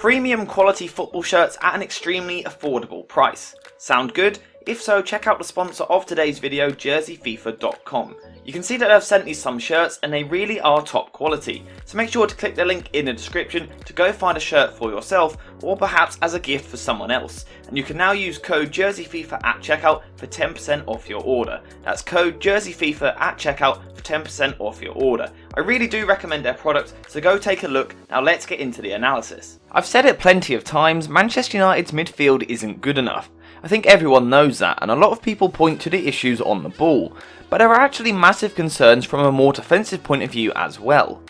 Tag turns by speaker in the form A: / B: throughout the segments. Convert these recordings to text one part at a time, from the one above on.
A: Premium quality football shirts at an extremely affordable price. Sound good? If so, check out the sponsor of today's video, jerseyfifa.com. You can see that I've sent you some shirts and they really are top quality, so make sure to click the link in the description to go find a shirt for yourself or perhaps as a gift for someone else. And you can now use code jerseyfifa at checkout for 10% off your order. That's code jerseyfifa at checkout for 10% off your order. I really do recommend their product, so go take a look. Now let's get into the analysis. I've said it plenty of times, Manchester United's midfield isn't good enough. I think everyone knows that, and a lot of people point to the issues on the ball, but there are actually massive concerns from a more defensive point of view as well.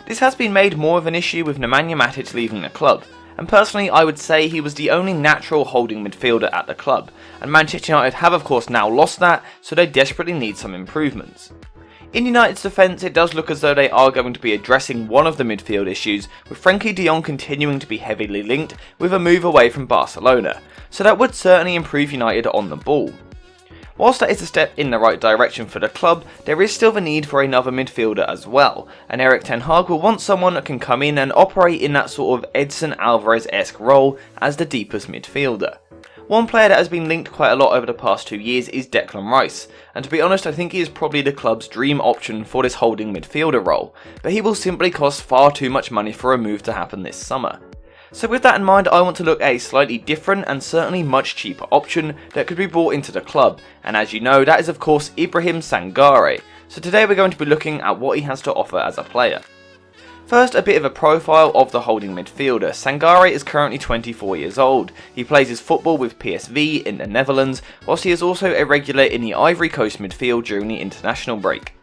A: This has been made more of an issue with Nemanja Matic leaving the club, and personally I would say he was the only natural holding midfielder at the club, and Manchester United have of course now lost that, so they desperately need some improvements. In United's defence, it does look as though they are going to be addressing one of the midfield issues, with Frenkie de Jong continuing to be heavily linked with a move away from Barcelona, so that would certainly improve United on the ball. Whilst that is a step in the right direction for the club, there is still the need for another midfielder as well, and Erik ten Hag will want someone that can come in and operate in that sort of Edson Alvarez-esque role as the deepest midfielder. One player that has been linked quite a lot over the past 2 years is Declan Rice, and to be honest I think he is probably the club's dream option for this holding midfielder role, but he will simply cost far too much money for a move to happen this summer. So with that in mind, I want to look at a slightly different and certainly much cheaper option that could be brought into the club, and as you know that is of course Ibrahim Sangare. So today we're going to be looking at what he has to offer as a player. First, a bit of a profile of the holding midfielder. Sangare is currently 24 years old. He plays his football with PSV in the Netherlands, whilst he is also a regular in the Ivory Coast midfield during the international break.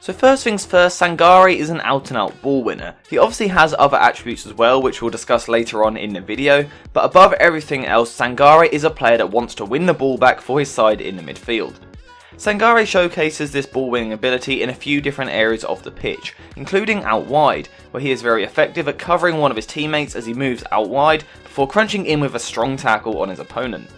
A: So first things first, Sangare is an out and out ball winner. He obviously has other attributes as well, which we'll discuss later on in the video, but above everything else, Sangare is a player that wants to win the ball back for his side in the midfield. Sangare showcases this ball winning ability in a few different areas of the pitch, including out wide, where he is very effective at covering one of his teammates as he moves out wide before crunching in with a strong tackle on his opponent.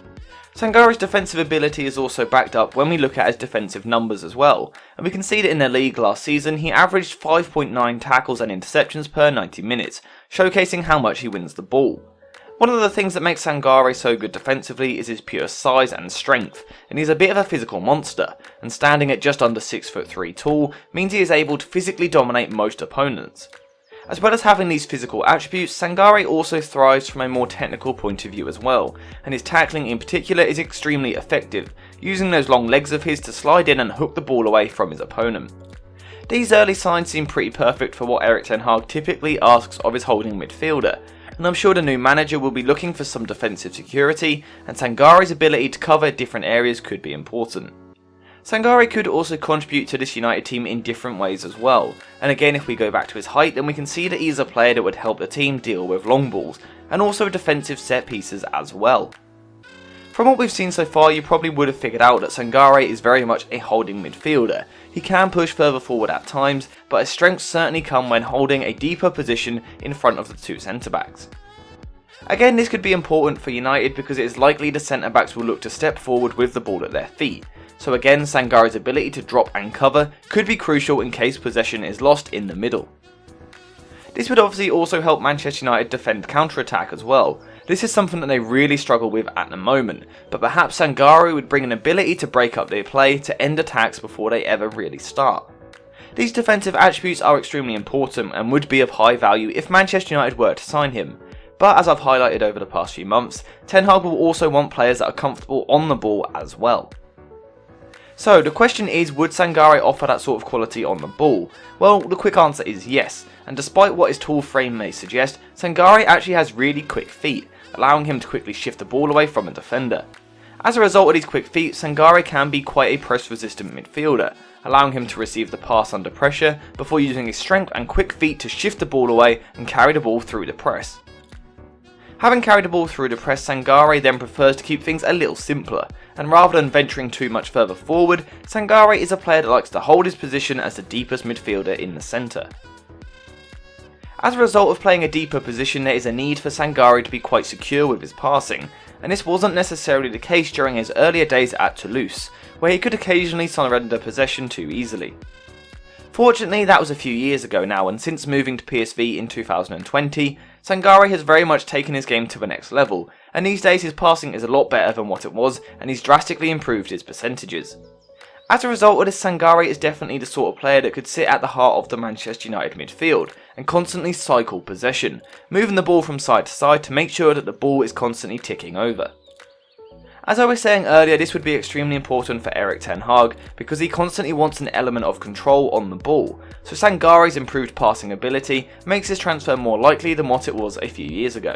A: Sangare's defensive ability is also backed up when we look at his defensive numbers as well, and we can see that in the league last season he averaged 5.9 tackles and interceptions per 90 minutes, showcasing how much he wins the ball. One of the things that makes Sangare so good defensively is his pure size and strength, and he's a bit of a physical monster, and standing at just under 6'3" tall means he is able to physically dominate most opponents. As well as having these physical attributes, Sangare also thrives from a more technical point of view as well, and his tackling in particular is extremely effective, using those long legs of his to slide in and hook the ball away from his opponent. These early signs seem pretty perfect for what Erik ten Hag typically asks of his holding midfielder, and I'm sure the new manager will be looking for some defensive security, and Sangare's ability to cover different areas could be important. Sangare could also contribute to this United team in different ways as well, and again if we go back to his height then we can see that he is a player that would help the team deal with long balls, and also defensive set pieces as well. From what we've seen so far, you probably would have figured out that Sangare is very much a holding midfielder. He can push further forward at times, but his strengths certainly come when holding a deeper position in front of the two centre-backs. Again, this could be important for United because it is likely the centre-backs will look to step forward with the ball at their feet. So again, Sangare's ability to drop and cover could be crucial in case possession is lost in the middle. This would obviously also help Manchester United defend counter-attack as well. This is something that they really struggle with at the moment, but perhaps Sangare would bring an ability to break up their play to end attacks before they ever really start. These defensive attributes are extremely important and would be of high value if Manchester United were to sign him, but as I've highlighted over the past few months, Ten Hag will also want players that are comfortable on the ball as well. So the question is, would Sangare offer that sort of quality on the ball? Well, the quick answer is yes, and despite what his tall frame may suggest, Sangare actually has really quick feet, allowing him to quickly shift the ball away from a defender. As a result of these quick feet, Sangare can be quite a press-resistant midfielder, allowing him to receive the pass under pressure before using his strength and quick feet to shift the ball away and carry the ball through the press. Having carried the ball through the press, Sangare then prefers to keep things a little simpler, and rather than venturing too much further forward, Sangare is a player that likes to hold his position as the deepest midfielder in the centre. As a result of playing a deeper position, there is a need for Sangare to be quite secure with his passing, and this wasn't necessarily the case during his earlier days at Toulouse, where he could occasionally surrender possession too easily. Fortunately, that was a few years ago now, and since moving to PSV in 2020, Sangare has very much taken his game to the next level, and these days his passing is a lot better than what it was, and he's drastically improved his percentages. As a result of this, Sangare is definitely the sort of player that could sit at the heart of the Manchester United midfield and constantly cycle possession, moving the ball from side to side to make sure that the ball is constantly ticking over. As I was saying earlier, this would be extremely important for Erik ten Hag because he constantly wants an element of control on the ball, so Sangare's improved passing ability makes his transfer more likely than what it was a few years ago.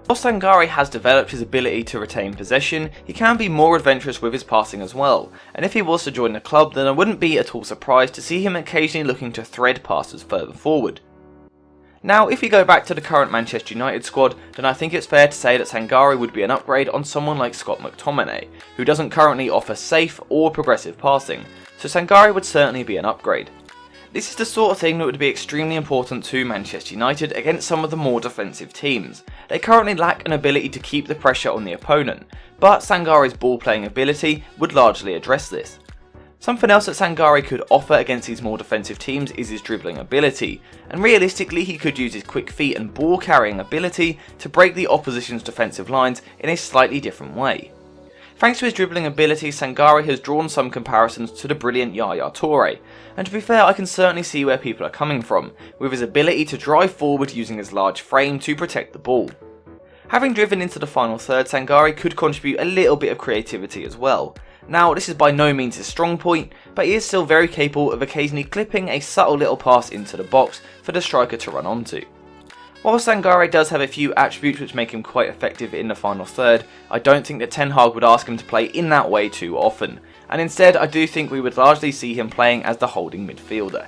A: While Sangare has developed his ability to retain possession, he can be more adventurous with his passing as well, and if he was to join the club, then I wouldn't be at all surprised to see him occasionally looking to thread passes further forward. Now, if we go back to the current Manchester United squad, then I think it's fair to say that Sangare would be an upgrade on someone like Scott McTominay, who doesn't currently offer safe or progressive passing, so Sangare would certainly be an upgrade. This is the sort of thing that would be extremely important to Manchester United against some of the more defensive teams. They currently lack an ability to keep the pressure on the opponent, but Sangare's ball playing ability would largely address this. Something else that Sangare could offer against these more defensive teams is his dribbling ability, and realistically he could use his quick feet and ball carrying ability to break the opposition's defensive lines in a slightly different way. Thanks to his dribbling ability, Sangare has drawn some comparisons to the brilliant Yaya Toure, and to be fair, I can certainly see where people are coming from, with his ability to drive forward using his large frame to protect the ball. Having driven into the final third, Sangare could contribute a little bit of creativity as well. Now, this is by no means his strong point, but he is still very capable of occasionally clipping a subtle little pass into the box for the striker to run onto. While Sangare does have a few attributes which make him quite effective in the final third, I don't think that Ten Hag would ask him to play in that way too often, and instead I do think we would largely see him playing as the holding midfielder.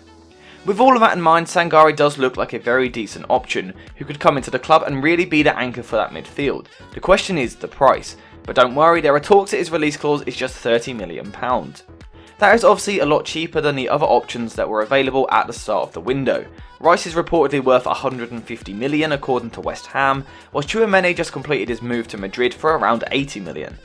A: With all of that in mind, Sangare does look like a very decent option who could come into the club and really be the anchor for that midfield. The question is the price, but don't worry, there are talks that his release clause is just £30 million. That is obviously a lot cheaper than the other options that were available at the start of the window. Rice is reportedly worth £150 million according to West Ham, whilst Tchouaméni just completed his move to Madrid for around £80 million.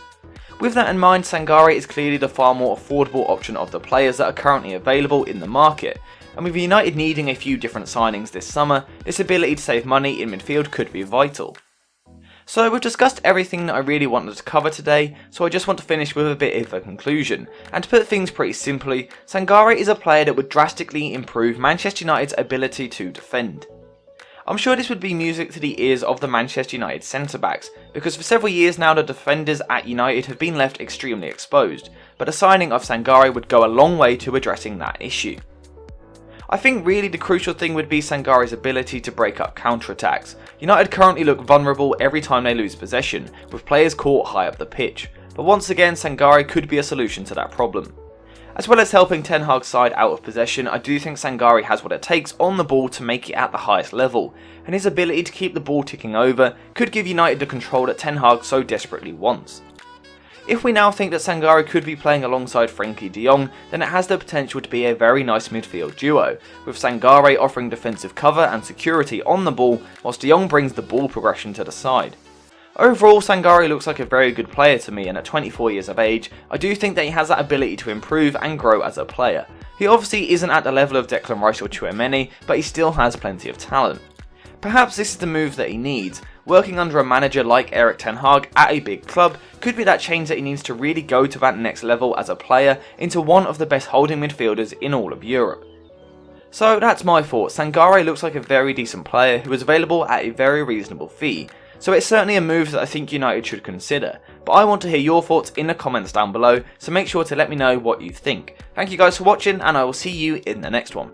A: With that in mind, Sangare is clearly the far more affordable option of the players that are currently available in the market, and with United needing a few different signings this summer, this ability to save money in midfield could be vital. So we've discussed everything that I really wanted to cover today, so I just want to finish with a bit of a conclusion. And to put things pretty simply, Sangare is a player that would drastically improve Manchester United's ability to defend. I'm sure this would be music to the ears of the Manchester United centre-backs, because for several years now the defenders at United have been left extremely exposed, but the signing of Sangare would go a long way to addressing that issue. I think really the crucial thing would be Sangare's ability to break up counter-attacks. United currently look vulnerable every time they lose possession, with players caught high up the pitch, but once again Sangare could be a solution to that problem. As well as helping Ten Hag's side out of possession, I do think Sangare has what it takes on the ball to make it at the highest level, and his ability to keep the ball ticking over could give United the control that Ten Hag so desperately wants. If we now think that Sangare could be playing alongside Frenkie de Jong, then it has the potential to be a very nice midfield duo, with Sangare offering defensive cover and security on the ball, whilst de Jong brings the ball progression to the side. Overall, Sangare looks like a very good player to me, and at 24 years of age, I do think that he has that ability to improve and grow as a player. He obviously isn't at the level of Declan Rice or Tchouaméni, but he still has plenty of talent. Perhaps this is the move that he needs. Working under a manager like Erik ten Hag at a big club could be that change that he needs to really go to that next level as a player into one of the best holding midfielders in all of Europe. So that's my thoughts. Sangare looks like a very decent player who is available at a very reasonable fee, so it's certainly a move that I think United should consider, but I want to hear your thoughts in the comments down below, so make sure to let me know what you think. Thank you guys for watching, and I will see you in the next one.